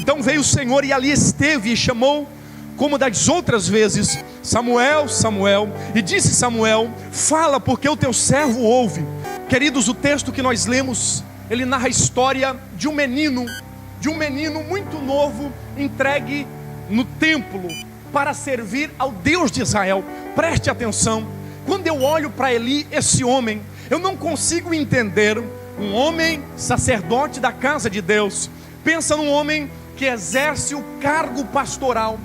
Então veio o Senhor e ali esteve e chamou, como das outras vezes, Samuel, Samuel. E disse Samuel: fala, porque o teu servo ouve. Queridos, o texto que nós lemos, ele narra a história de um menino muito novo, entregue no templo para servir ao Deus de Israel. Preste atenção, quando eu olho para Eli, esse homem, eu não consigo entender um homem sacerdote da casa de Deus. Pensa num homem que exerce o cargo pastoral,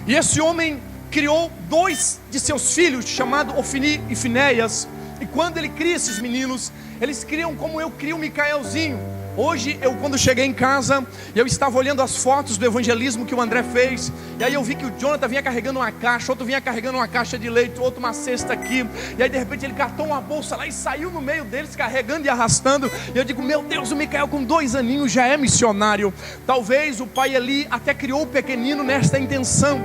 e esse homem criou 2 de seus filhos, chamados Ofni e Finéias. E quando ele cria esses meninos, eles criam como eu crio o Micaelzinho. Hoje, quando cheguei em casa, eu estava olhando as fotos do evangelismo que o André fez, e aí eu vi que o Jonathan vinha carregando uma caixa, outro vinha carregando uma caixa de leite, outro uma cesta aqui, e aí de repente ele catou uma bolsa lá e saiu no meio deles, carregando e arrastando, e eu digo, meu Deus, o Micael com 2 aninhos já é missionário. Talvez o pai Eli até criou o pequenino nesta intenção.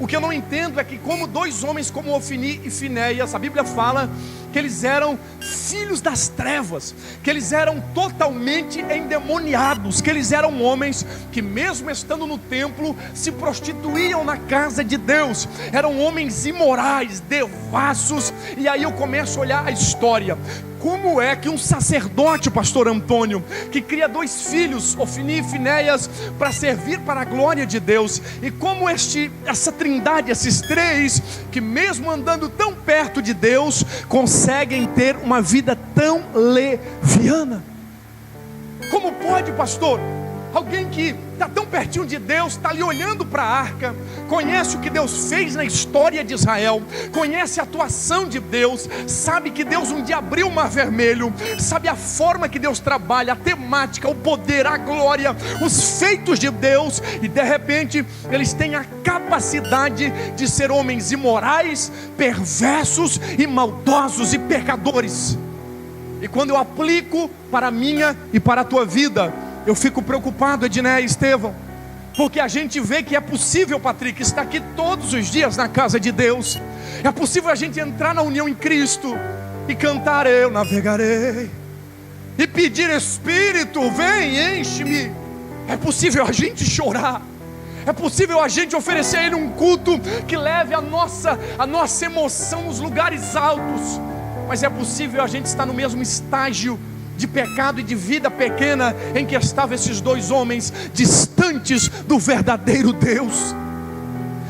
O que eu não entendo é que como 2 homens como Ofni e Finéias, a Bíblia fala que eles eram filhos das trevas, que eles eram totalmente endemoniados, que eles eram homens que mesmo estando no templo, se prostituíam na casa de Deus, eram homens imorais, devassos. E aí eu começo a olhar a história. Como é que um sacerdote, pastor Antônio, que cria 2 filhos, Ofni e Finéias, para servir para a glória de Deus, e como essa trindade, esses 3, que mesmo andando tão perto de Deus, conseguem ter uma vida tão leviana? Como pode, pastor? Alguém que está tão pertinho de Deus, está ali olhando para a arca, conhece o que Deus fez na história de Israel, conhece a atuação de Deus, sabe que Deus um dia abriu o mar vermelho, sabe a forma que Deus trabalha, a temática, o poder, a glória, os feitos de Deus, e de repente eles têm a capacidade de ser homens imorais, perversos e maldosos e pecadores. E quando eu aplico para a minha e para a tua vida, eu fico preocupado, Edné e Estevão, porque a gente vê que é possível, Patrick, estar aqui todos os dias na casa de Deus. É possível a gente entrar na união em Cristo e cantar eu navegarei, e pedir Espírito, vem, enche-me. É possível a gente chorar, é possível a gente oferecer a Ele um culto que leve a nossa emoção nos lugares altos. Mas é possível a gente estar no mesmo estágio de pecado e de vida pequena em que estavam esses 2 homens, distantes do verdadeiro Deus.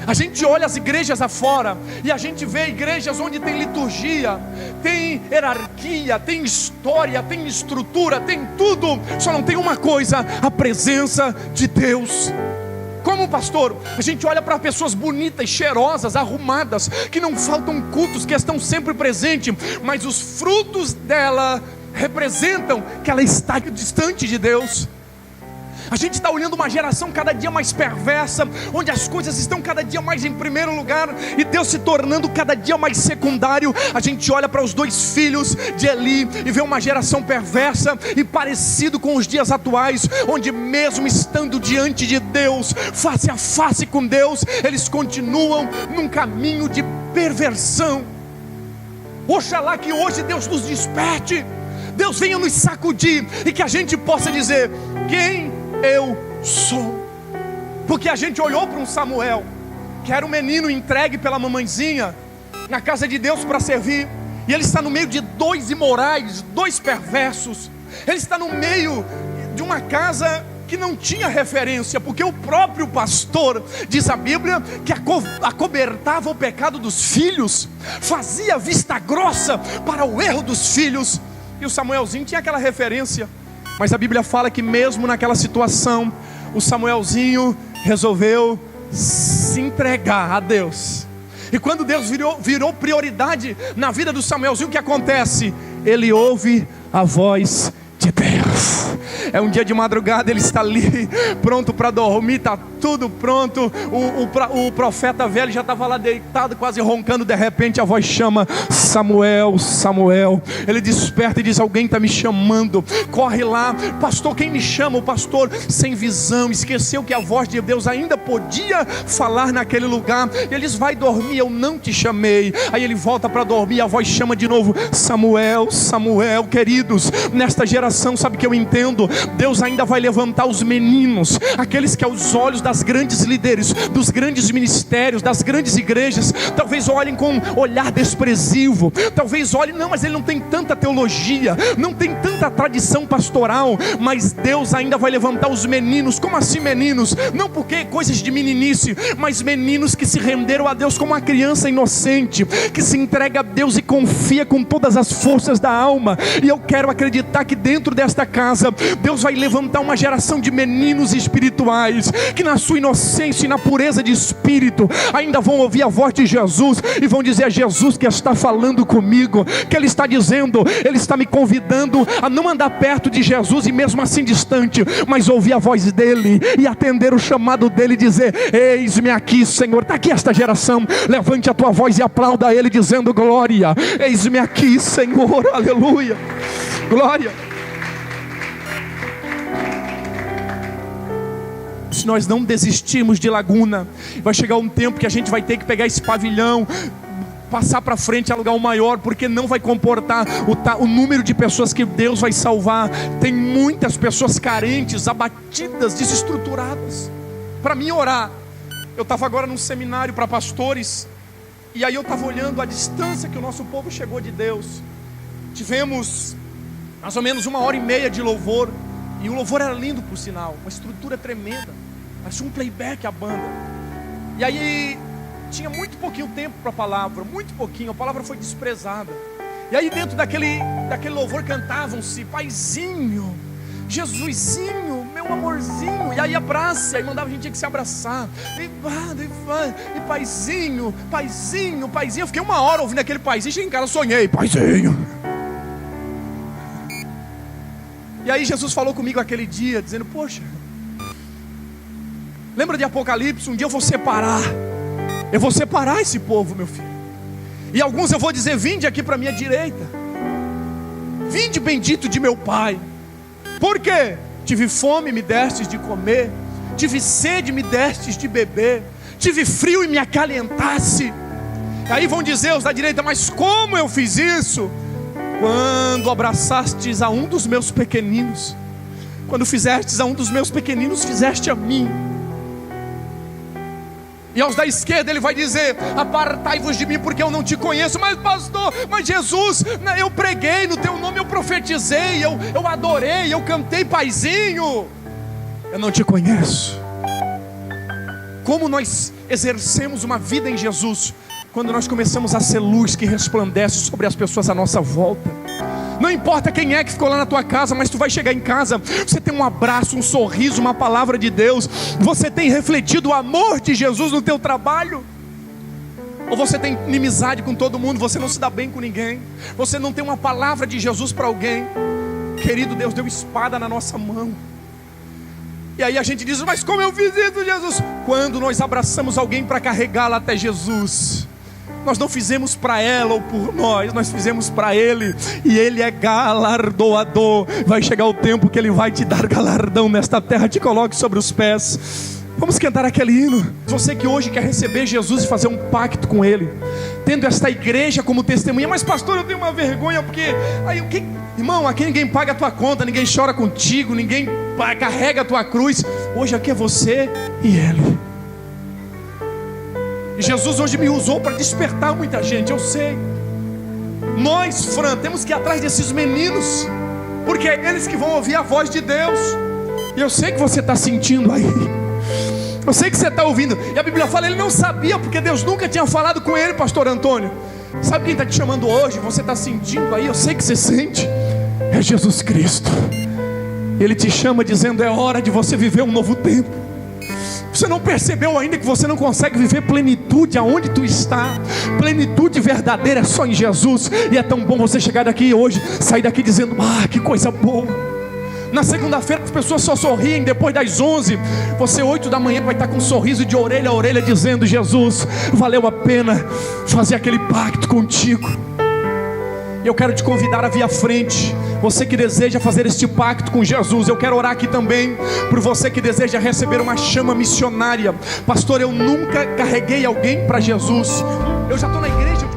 A gente olha as igrejas afora e a gente vê igrejas onde tem liturgia, tem hierarquia, tem história, tem estrutura, tem tudo, só não tem uma coisa: a presença de Deus. Como, pastor? A gente olha para pessoas bonitas, cheirosas, arrumadas, que não faltam cultos, que estão sempre presentes, mas os frutos dela representam que ela está distante de Deus. A gente está olhando uma geração cada dia mais perversa, onde as coisas estão cada dia mais em primeiro lugar e Deus se tornando cada dia mais secundário. A gente olha para os 2 filhos de Eli e vê uma geração perversa e parecido com os dias atuais, onde mesmo estando diante de Deus, face a face com Deus, eles continuam num caminho de perversão. Oxalá que hoje Deus nos desperte, Deus venha nos sacudir e que a gente possa dizer: quem eu sou? Porque a gente olhou para um Samuel, que era um menino entregue pela mamãezinha na casa de Deus para servir, e ele está no meio de 2 imorais, 2 perversos. Ele está no meio de uma casa que não tinha referência, porque o próprio pastor, diz a Bíblia, que acobertava o pecado dos filhos, fazia vista grossa para o erro dos filhos. E o Samuelzinho tinha aquela referência, mas a Bíblia fala que mesmo naquela situação, o Samuelzinho resolveu se entregar a Deus. E quando Deus virou prioridade na vida do Samuelzinho, o que acontece? Ele ouve a voz de Deus. É um dia de madrugada, ele está ali pronto para dormir, está tudo pronto. O profeta velho já estava lá deitado, quase roncando. De repente a voz chama: Samuel, Samuel. Ele desperta e diz: alguém está me chamando. Corre lá: pastor, quem me chama? O pastor, sem visão, esqueceu que a voz de Deus ainda podia falar naquele lugar. Ele diz: vai dormir, eu não te chamei. Aí ele volta para dormir, a voz chama de novo: Samuel, Samuel. Queridos, nesta geração, sabe o que eu entendo? Deus ainda vai levantar os meninos, aqueles que aos olhos das grandes líderes, dos grandes ministérios, das grandes igrejas, talvez olhem com um olhar desprezível, talvez olhem, não, mas ele não tem tanta teologia, não tem tanta tradição pastoral, mas Deus ainda vai levantar os meninos. Como assim meninos? Não porque coisas de meninice, mas meninos que se renderam a Deus como uma criança inocente, que se entrega a Deus e confia com todas as forças da alma. E eu quero acreditar que dentro desta casa Deus vai levantar uma geração de meninos espirituais, que na sua inocência e na pureza de espírito ainda vão ouvir a voz de Jesus e vão dizer: é Jesus que está falando comigo, que Ele está dizendo, Ele está me convidando a não andar perto de Jesus e mesmo assim distante, mas ouvir a voz dEle e atender o chamado dEle e dizer: eis-me aqui, Senhor. Está aqui esta geração, levante a tua voz e aplauda Ele dizendo: glória, eis-me aqui, Senhor, aleluia, glória. Se nós não desistirmos de Laguna, vai chegar um tempo que a gente vai ter que pegar esse pavilhão, passar para frente, alugar um maior, porque não vai comportar o número de pessoas que Deus vai salvar. Tem muitas pessoas carentes, abatidas, desestruturadas. Para mim orar, eu estava agora num seminário para pastores, e aí eu estava olhando a distância que o nosso povo chegou de Deus. Tivemos mais ou menos 1h30 de louvor, e o louvor era lindo por sinal, uma estrutura tremenda, parecia um playback a banda. E aí tinha muito pouquinho tempo para a palavra, muito pouquinho, a palavra foi desprezada. E aí dentro daquele louvor cantavam-se: Paizinho, Jesusinho, meu amorzinho. E aí abraça, aí mandava a gente tinha que se abraçar. E Paizinho, Paizinho, Paizinho. Eu fiquei 1 hora ouvindo aquele Paizinho, cheguei em casa, sonhei: Paizinho. E aí Jesus falou comigo aquele dia, dizendo: poxa, lembra de Apocalipse? Um dia eu vou separar esse povo, meu filho. E alguns eu vou dizer: vinde aqui para a minha direita, vinde bendito de meu Pai. Por quê? Tive fome, me destes de comer, tive sede, me destes de beber, tive frio e me acalentasse. Aí vão dizer os da direita: mas como eu fiz isso? Quando abraçastes a um dos meus pequeninos, quando fizestes a um dos meus pequeninos, fizeste a mim. E aos da esquerda ele vai dizer: apartai-vos de mim, porque eu não te conheço. Mas pastor, mas Jesus, eu preguei no teu nome, eu profetizei, eu adorei, eu cantei, Paizinho. Eu não te conheço. Como nós exercemos uma vida em Jesus? Quando nós começamos a ser luz que resplandece sobre as pessoas à nossa volta. Não importa quem é que ficou lá na tua casa, mas tu vai chegar em casa, você tem um abraço, um sorriso, uma palavra de Deus. Você tem refletido o amor de Jesus no teu trabalho? Ou você tem inimizade com todo mundo, você não se dá bem com ninguém, você não tem uma palavra de Jesus para alguém? Querido, Deus deu espada na nossa mão. E aí a gente diz: mas como eu fiz isso, Jesus? Quando nós abraçamos alguém para carregá-la até Jesus, nós não fizemos para ela ou por nós fizemos para Ele, e Ele é galardoador. Vai chegar o tempo que Ele vai te dar galardão nesta terra. Te coloque sobre os pés. Vamos cantar aquele hino. Você que hoje quer receber Jesus e fazer um pacto com Ele, tendo esta igreja como testemunha: mas pastor, eu tenho uma vergonha, porque aí, irmão, aqui ninguém paga a tua conta, ninguém chora contigo, ninguém carrega a tua cruz. Hoje aqui é você e Ele. E Jesus hoje me usou para despertar muita gente, eu sei. Nós, Fran, temos que ir atrás desses meninos, porque é eles que vão ouvir a voz de Deus. E eu sei que você está sentindo aí, eu sei que você está ouvindo. E a Bíblia fala: ele não sabia, porque Deus nunca tinha falado com ele, pastor Antônio. Sabe quem está te chamando hoje? Você está sentindo aí, eu sei que você sente. É Jesus Cristo. Ele te chama dizendo: é hora de você viver um novo tempo. Você não percebeu ainda que você não consegue viver plenitude aonde tu está? Plenitude verdadeira é só em Jesus. E é tão bom você chegar daqui hoje, sair daqui dizendo: ah, que coisa boa. Na segunda-feira as pessoas só sorriem depois das 11. Você 8 da manhã vai estar com um sorriso de orelha a orelha, dizendo: Jesus, valeu a pena fazer aquele pacto contigo. E eu quero te convidar a vir à frente. Você que deseja fazer este pacto com Jesus, eu quero orar aqui também por você que deseja receber uma chama missionária. Pastor, eu nunca carreguei alguém para Jesus. Eu já estou na igreja.